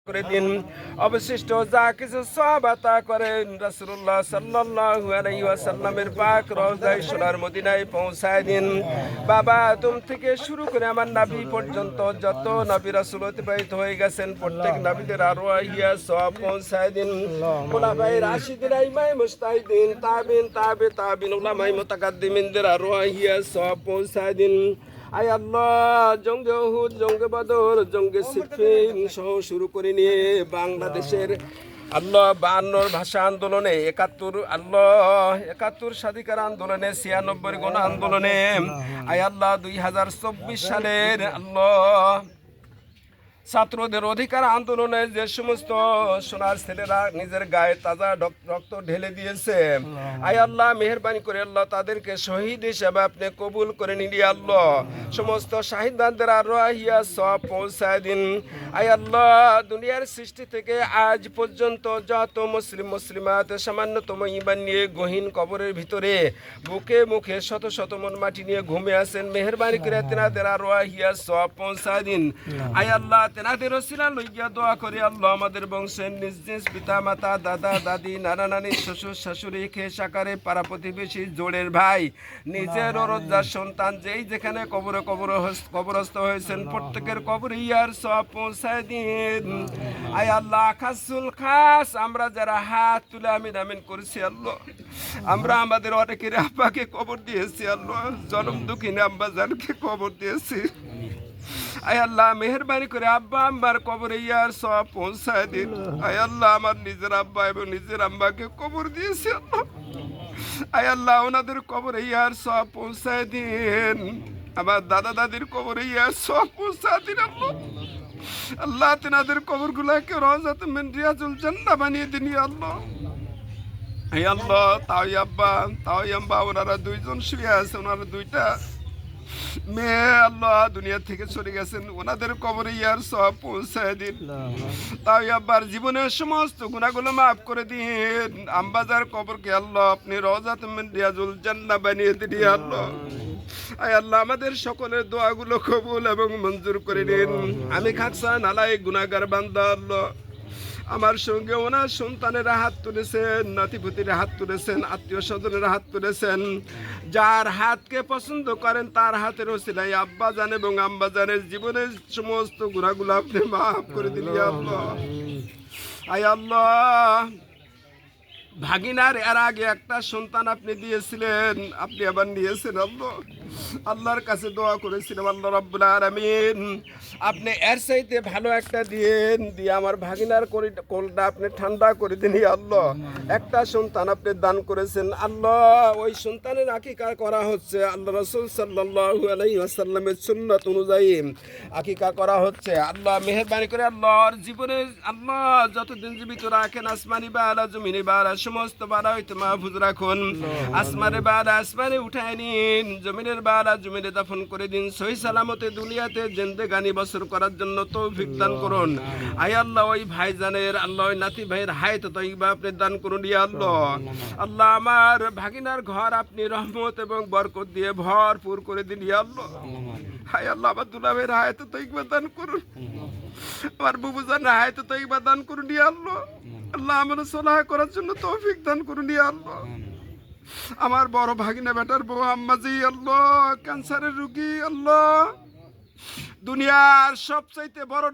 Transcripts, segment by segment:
করে দিন। অবশিষ্ট যা কিছু সওয়াব আতা করেন রাসূলুল্লাহ সাল্লাল্লাহু আলাইহি ওয়াসাল্লামের পাক রওজায়ে সোনার মদিনায় পৌঁছায় দিন। বাবা আদম থেকে শুরু করে আমার নবী পর্যন্ত যত নবী রাসূল অতিবাহিত হয়ে গেছেন প্রত্যেক নবীদের আরওয়াহিয়া সওয়াব পৌঁছায় দিন। খোলাফায়ে রাশিদিন আইমায়ে মুজতাহিদিন তাবিন উলামায়ে মুতাকাদ্দিমিনদের আরওয়াহিয়া সওয়াব পৌঁছায় দিন। আয় আল্লাহ, জঙ্গে উহুদ, জঙ্গে বদর, জঙ্গে সিফিন সহ শুরু করে নিয়ে বাংলাদেশের আল্লাহ 52 ভাষা আন্দোলনে 71 স্বাধিকার আন্দোলনে 96 গণ আন্দোলনে আয় আল্লাহ 2024 সালের আল্লাহ ছাত্রদের অধিকার আন্দোলনে যে সমস্ত সোনার ছেলেরা নিজের গায়ে তাজা রক্ত ঢেলে দিয়েছে, আয় আল্লাহ মেহেরবানি করে আল্লাহ তাদেরকে শহীদ হিসেবে আপনি কবুল করে নিলি। আল্লাহ সমস্ত শাহিদানদের আরওয়াহিয়া সওয়াব পৌঁছায় দিন। আয় আল্লাহ দুনিয়ার সৃষ্টি থেকে আজ পর্যন্ত যত মুসলিমাত সামান্যতম ঈমান নিয়ে গহীন কবরের ভিতরে বুকে মুখে শত শত মন মাটি নিয়ে ঘুমিয়ে আছেন, মেহেরবানি করে তেনাদের আরওয়াহিয়া সওয়াব পৌঁছায় দিন। আয় আল্লাহ তেনাদের ওসিলা লইয়া দোয়া করি আল্লাহ আমাদের বংশের নিজ নিজ পিতা মাতা দাদা দাদি নানা নানি শ্বশুর শাশুড়ি খেয়ে সাকারে পাড়া প্রতিবেশী জোড়ের ভাই নিজের রোজগার সন্তান যেই যেখানে কবরস্থ হয়েছেন প্রত্যেকের কবরে ইয়ার সওয়াব পৌঁছায় দিন। আয় আল্লাহ খাসুল খাস আমরা যারা হাত তুলে আমিন আমিন করেছি আল্লাহ, আমরা আমাদের অনেকের আব্বাকে কবর দিয়েছি আল্লাহ, জনম দুঃখিনী আব্বা জানকে কবর দিয়েছি। আয় আল্লাহ মেহেরবানি করে আব্বা আম্মার কবরে ইয়ার সওয়াব পৌঁছায় দিন। আয় আল্লাহ আমার নিজের আব্বা এবং নিজের আম্মাকে কবর দিয়েছি আল্লাহ, আয় আল্লাহ ওনাদের কবরে ইয়ার সওয়াব পৌঁছায় দিন। আমার দাদা দাদির কবরে ইয়ার সওয়াব পৌঁছায় দিন আল্লাহ। আল্লাহ তেনাদের কবরগুলোকে রওজাতুম মিন রিয়াজুল জান্নাহ বানিয়ে দিন আল্লাহ। আয় আল্লাহ তাই আব্বা তাই আম্মা ওনারা দুইজন শুয়ে আছে, ওনারা দুইটা মেয়ে আল্লাহ দুনিয়া থেকে চলে গেছেন, ওনাদের কবরে ইয়ার সওয়াব পৌঁছায় দিন। তাই আব্বার জীবনের সমস্ত গুনাহগুলো মাফ করে দিন। আম্বাজার কবরকে আল্লাহ আপনি রওজাতুম মিন রিয়াজুল জান্নাহ বানিয়ে দিন আল্লাহ। আয় আল্লাহ আমাদের সকলের দোয়াগুলো কবুল এবং মঞ্জুর করে নিন। আমি খাকসা নালায়েক গুনাহগার বান্দা আল্লাহ, আমার সঙ্গে ওনার সন্তানেরা হাত তুলেছেন, নাতিপুতিরা হাত তুলেছেন, আত্মীয় স্বজনেরা হাত তুলেছেন। যার হাতকে পছন্দ করেন তার হাতের ওসিলায় আব্বা জান এবং আম্মা জানের জীবনের সমস্ত গুনাহগুলো আপনি মাফ করে দিলি আল্লাহ। আয় আল্লাহ ভাগিনার এর আগে একটা সন্তান আপনি দিয়েছিলেন, আপনি আবার নিয়েছেন আল্লাহ। আল্লাহর কাছে দোয়া করেছিলাম আল্লাহ রাব্বুল আলামিন আপনি এর চাইতে ভালো একটা দিয়ে আমার ভাগিনার কোলটা আপনি ঠান্ডা করে দিন আল্লাহ। একটা সন্তান আপনি দান করেছেন আল্লাহ, ওই সন্তানের আকিকা করা হচ্ছে আল্লাহ রাসূল সাল্লাল্লাহু আলাইহি ওয়াসাল্লামের সুন্নাত অনুযায়ী আকিকা করা হচ্ছে আল্লাহ। মেহেরবানি করে আল্লাহর জীবনে আল্লাহ যতদিন জীবিত রাখেন আসমানি বালা জমিনি বালা সমস্ত বালা হইতে মাহফুজ রাখুন। আসমানে বালা আসমানে উঠায় নিন, জমিনের বালা জমিনে দাফন করে দিন। সহি সালামতে দুনিয়াতে জিন্দেগানি বছর করার জন্য তৌফিক দান করুন। আয় আল্লাহ ওই ভাইজানের আল্লাহ ওই নাতি ভাইয়ের হায়াত তয়্যিবা আপনি দান করুন ইয়া আল্লাহ। আল্লাহ আমার ভাগিনার ঘর আপনি রহমত এবং বরকত দিয়ে ভরপুর করে দিন ইয়া আল্লাহ। হায় আল্লাহ আমার দুলা ভাইয়ের হায়াত তয়্যিবা দান করুন, আমার বুবুজানের হায়াত তয়্যিবা দান করুন ইয়া আল্লাহ। আল্লাহ আমার সলাহ করার জন্য তৌফিক দান করুন ইয়া আল্লাহ। আমার বড় ভাগিনা বেটার বউ আম্মাজি আল্লাহ ক্যান্সারের রোগী আল্লাহ, দুনিয়ার সবচাইতে বড়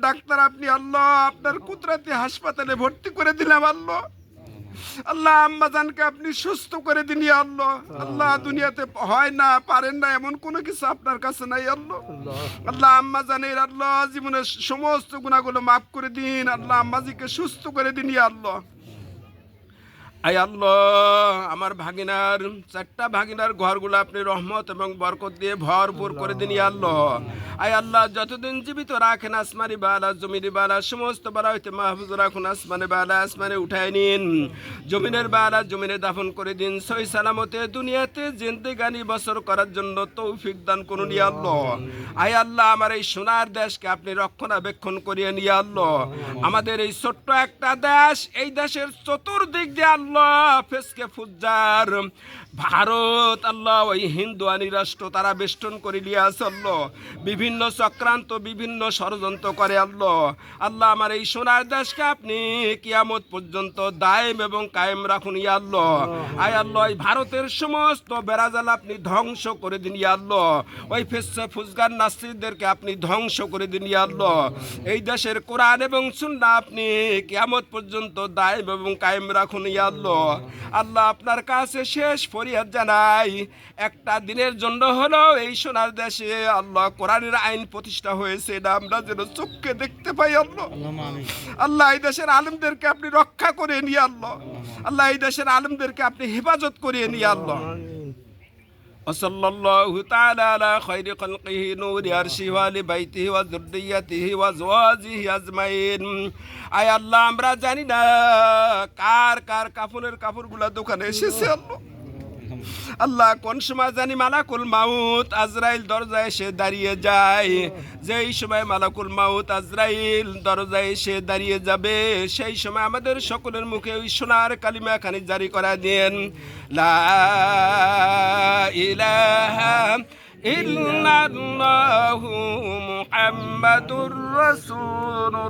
ডাক্তার আপনি আল্লাহ, আপনার কুদরতি হাসপাতালে ভর্তি করে দিলাম আল্লাহ। আল্লাহ আম্মা জানকে আপনি সুস্থ করে দিন আল্লাহ। আল্লাহ দুনিয়াতে হয় না পারেন না এমন কোনো কিছু আপনার কাছে নাই আল্লাহ। আল্লাহ আম্মা জানের আল্লাহ জীবনের সমস্ত গুনাহগুলো মাফ করে দিন আল্লাহ, আম্মাজিকে সুস্থ করে দিন আল্লাহ। আয় আল্লাহ আমার ভাগিনার 4টা ভাগিনার ঘরগুলো আপনি রহমত এবং বরকত দিয়ে ভরপুর করে দিন আল্লাহ। আয় আল্লাহ যতদিন জীবিত রাখেন আসমানি বালা জমিনি বালা সমস্ত বালা হইতে মাহফুজ রাখুন। আসমানে বালা আসমানে উঠায় নিন, জমিনের বালা জমিনে দাফন করে দিন। সহি সালামতে দুনিয়াতে জিন্দেগানি বছর করার জন্য তৌফিক দান করুন ইয়া আল্লাহ। আয় আল্লাহ আমার এই সোনার দেশকে আপনি রক্ষণাবেক্ষণ করিয়ে নিয়ে আল্লাহ। আমাদের এই ছোট্ট একটা দেশ, এই দেশের চতুর্দিক দিয়ে আল্লাহ আল্লাহ ফেসকে ফুজ্জার ভারত আল্লাহ ওই হিন্দুয়ানি রাষ্ট্র তারা বেষ্টন করে নিয়ে আসে আল্লাহ, বিভিন্ন চক্রান্ত বিভিন্ন ষড়যন্ত্র করে আল্লাহ। আল্লাহ আমার এই সোনার দেশকে আপনি কিয়ামত পর্যন্ত দায়েম এবং কায়েম রাখুন ইয়া আল্লাহ। আয় আল্লাহ এই ভারতের সমস্ত বেড়াজাল আপনি ধ্বংস করে দিন ইয়া আল্লাহ, ওই ফেসে ফুজগার নাস্তিকদেরকে আপনি ধ্বংস করে দিন ইয়া আল্লাহ। এই দেশের কোরআন এবং সুন্নাহ আপনি কিয়ামত পর্যন্ত দায়েম এবং কায়েম রাখুন ইয়া আল্লাহ। আল্লাহ আপনার কাছে শেষ ফরিয়াদ জানাই, একটা দিনের জন্য হলো এই সোনার দেশে আল্লাহ কোরআনের আইন প্রতিষ্ঠা হয়েছে, এটা আমরা যেন চোখকে দেখতে পাই আল্লাহ। আল্লাহ এই দেশের আলেমদেরকে আপনি রক্ষা করে নিয়ে আল্লাহ, আল্লাহ এই দেশের আলেমদেরকে আপনি হেফাজত করিয়ে নিয়ে আল্লাহ। وصلى الله تعالى على خير خلقه نور عرشه وآل بيته وذريته وأزواجه أجمعين। আয় আল্লাহ আমরা জানি না কার কার কাফনের কাপড়গুলা দোকানে এসেছে আল্লাহ, আল্লাহ কোন সময় জানি মালাকুল মাউত আজরাইল দরজায় এসে দাঁড়িয়ে যায়, যেই সময় মালাকুল মাউত আজরাইল দরজায় এসে দাঁড়িয়ে যাবে সেই সময় আমাদের সকলের মুখে ওই সোনার কালিমা খানি জারি করা দেন, লা ইলাহা ইল্লাল্লাহু মুহাম্মাদুর রাসূলুল্লাহ।